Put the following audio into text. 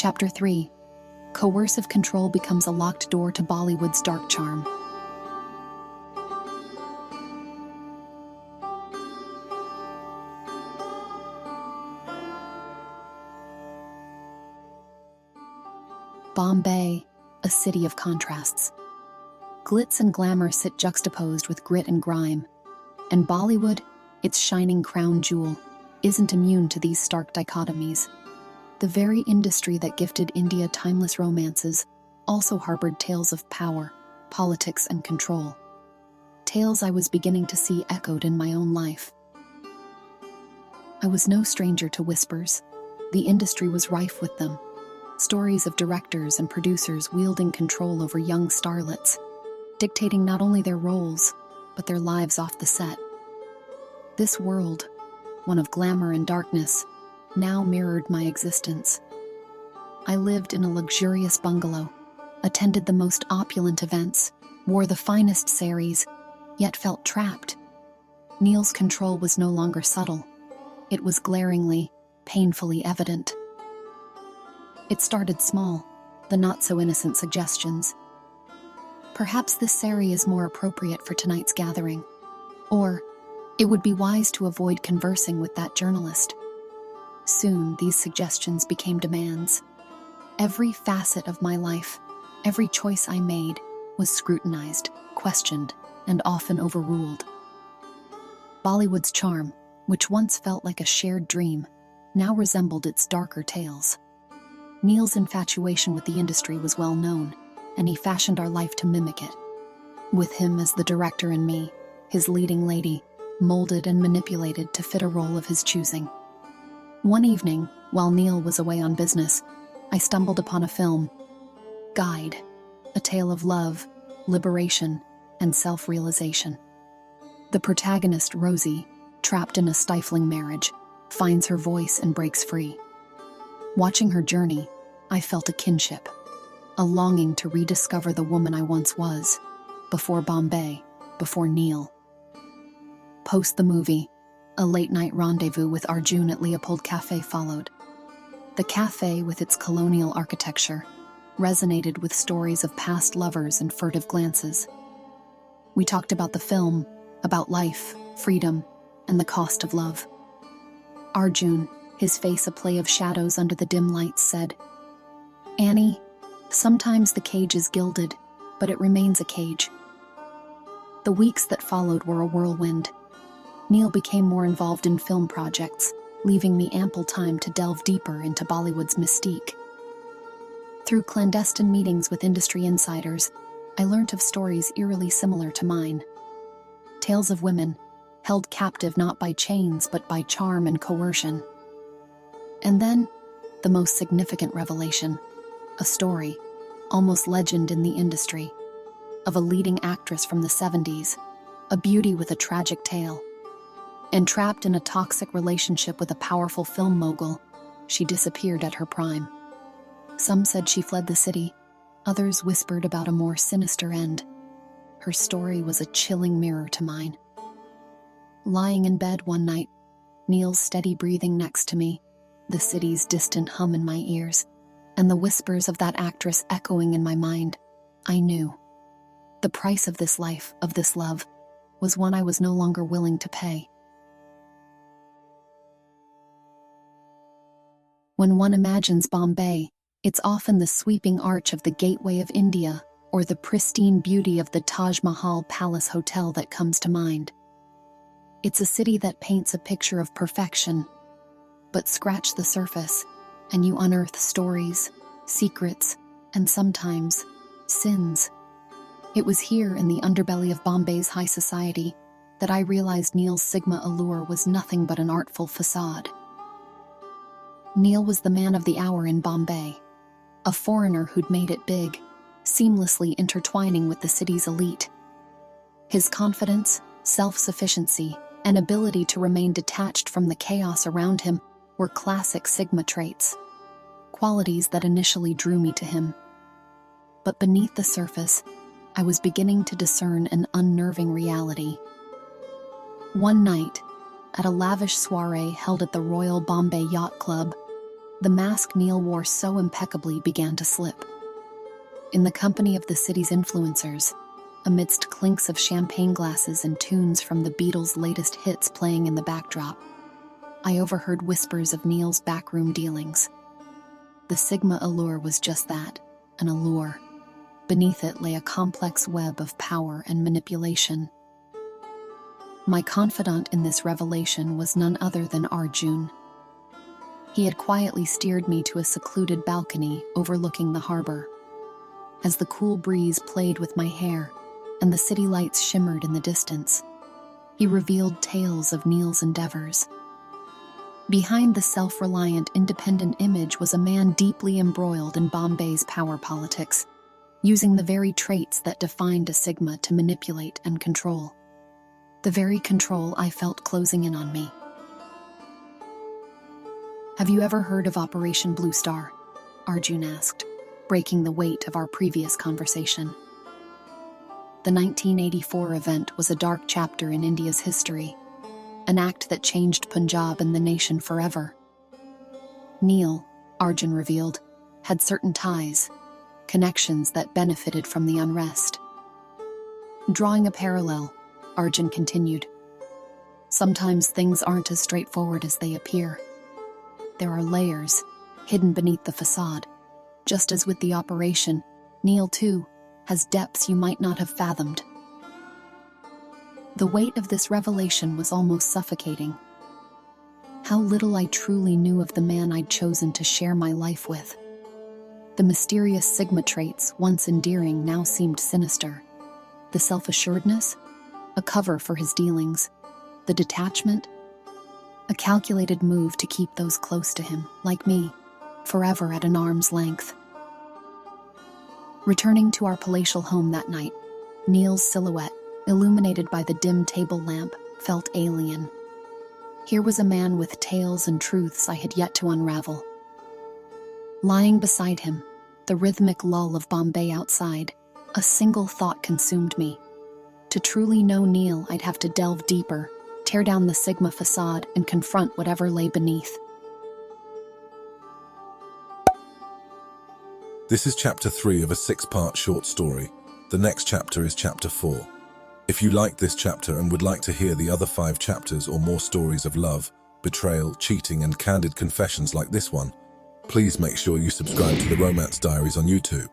Chapter 3. Coercive control becomes a locked door to Bollywood's dark charm. Bombay, a city of contrasts. Glitz and glamour sit juxtaposed with grit and grime, and Bollywood, its shining crown jewel, isn't immune to these stark dichotomies. The very industry that gifted India timeless romances also harbored tales of power, politics, and control. Tales I was beginning to see echoed in my own life. I was no stranger to whispers. The industry was rife with them. Stories of directors and producers wielding control over young starlets, dictating not only their roles, but their lives off the set. This world, one of glamour and darkness, now mirrored my existence. I lived in a luxurious bungalow, attended the most opulent events, wore the finest saris, yet felt trapped. Neil's control was no longer subtle. It was glaringly, painfully evident. It started small, the not-so-innocent suggestions. Perhaps this sari is more appropriate for tonight's gathering. Or, it would be wise to avoid conversing with that journalist. Soon, these suggestions became demands. Every facet of my life, every choice I made, was scrutinized, questioned, and often overruled. Bollywood's charm, which once felt like a shared dream, now resembled its darker tales. Neil's infatuation with the industry was well known, and he fashioned our life to mimic it. With him as the director and me, his leading lady, molded and manipulated to fit a role of his choosing. One evening, while Neil was away on business, I stumbled upon a film, Guide, a tale of love, liberation, and self-realization. The protagonist, Rosie, trapped in a stifling marriage, finds her voice and breaks free. Watching her journey, I felt a kinship, a longing to rediscover the woman I once was, before Bombay, before Neil. Post the movie, a late-night rendezvous with Arjun at Leopold Cafe followed. The cafe, with its colonial architecture, resonated with stories of past lovers and furtive glances. We talked about the film, about life, freedom, and the cost of love. Arjun, his face a play of shadows under the dim lights, said, "Annie, sometimes the cage is gilded, but it remains a cage." The weeks that followed were a whirlwind. Neil became more involved in film projects, leaving me ample time to delve deeper into Bollywood's mystique. Through clandestine meetings with industry insiders, I learnt of stories eerily similar to mine. Tales of women, held captive not by chains but by charm and coercion. And then, the most significant revelation, a story, almost legend in the industry, of a leading actress from the 70s, a beauty with a tragic tale. Entrapped in a toxic relationship with a powerful film mogul, she disappeared at her prime. Some said she fled the city, others whispered about a more sinister end. Her story was a chilling mirror to mine. Lying in bed one night, Neil's steady breathing next to me, the city's distant hum in my ears, and the whispers of that actress echoing in my mind, I knew. The price of this life, of this love, was one I was no longer willing to pay. When one imagines Bombay, it's often the sweeping arch of the Gateway of India or the pristine beauty of the Taj Mahal Palace Hotel that comes to mind. It's a city that paints a picture of perfection, but scratch the surface, and you unearth stories, secrets, and sometimes sins. It was here in the underbelly of Bombay's high society that I realized Neil's Sigma allure was nothing but an artful facade. Neil was the man of the hour in Bombay, a foreigner who'd made it big, seamlessly intertwining with the city's elite. His confidence, self-sufficiency, and ability to remain detached from the chaos around him were classic Sigma traits, qualities that initially drew me to him. But beneath the surface, I was beginning to discern an unnerving reality. One night, at a lavish soiree held at the Royal Bombay Yacht Club, The mask Neil wore so impeccably began to slip. In the company of the city's influencers, amidst clinks of champagne glasses and tunes from the Beatles' latest hits playing in the backdrop, I overheard whispers of Neil's backroom dealings. The Sigma allure was just that, an allure. Beneath it lay a complex web of power and manipulation. My confidant in this revelation was none other than Arjun. He had quietly steered me to a secluded balcony overlooking the harbor. As the cool breeze played with my hair and the city lights shimmered in the distance, he revealed tales of Neil's endeavors. Behind the self-reliant, independent image was a man deeply embroiled in Bombay's power politics, using the very traits that defined a Sigma to manipulate and control. The very control I felt closing in on me. "Have you ever heard of Operation Blue Star?" Arjun asked, breaking the weight of our previous conversation. The 1984 event was a dark chapter in India's history, an act that changed Punjab and the nation forever. Neil, Arjun revealed, had certain ties, connections that benefited from the unrest. Drawing a parallel, Arjun continued, "Sometimes things aren't as straightforward as they appear. There are layers hidden beneath the facade. Just as with the operation, Neil, too, has depths you might not have fathomed." The weight of this revelation was almost suffocating. How little I truly knew of the man I'd chosen to share my life with. The mysterious Sigma traits, once endearing, now seemed sinister. The self-assuredness, a cover for his dealings. The detachment, a calculated move to keep those close to him, like me, forever at an arm's length. Returning to our palatial home that night, Neil's silhouette, illuminated by the dim table lamp, felt alien. Here was a man with tales and truths I had yet to unravel. Lying beside him, the rhythmic lull of Bombay outside, a single thought consumed me. To truly know Neil, I'd have to delve deeper, tear down the Sigma facade, and confront whatever lay beneath. This is chapter 3 of a 6-part short story. The next chapter is chapter 4. If you like this chapter and would like to hear the other 5 chapters or more stories of love, betrayal, cheating, and candid confessions like this one, please make sure you subscribe to the Romance Diaries on YouTube.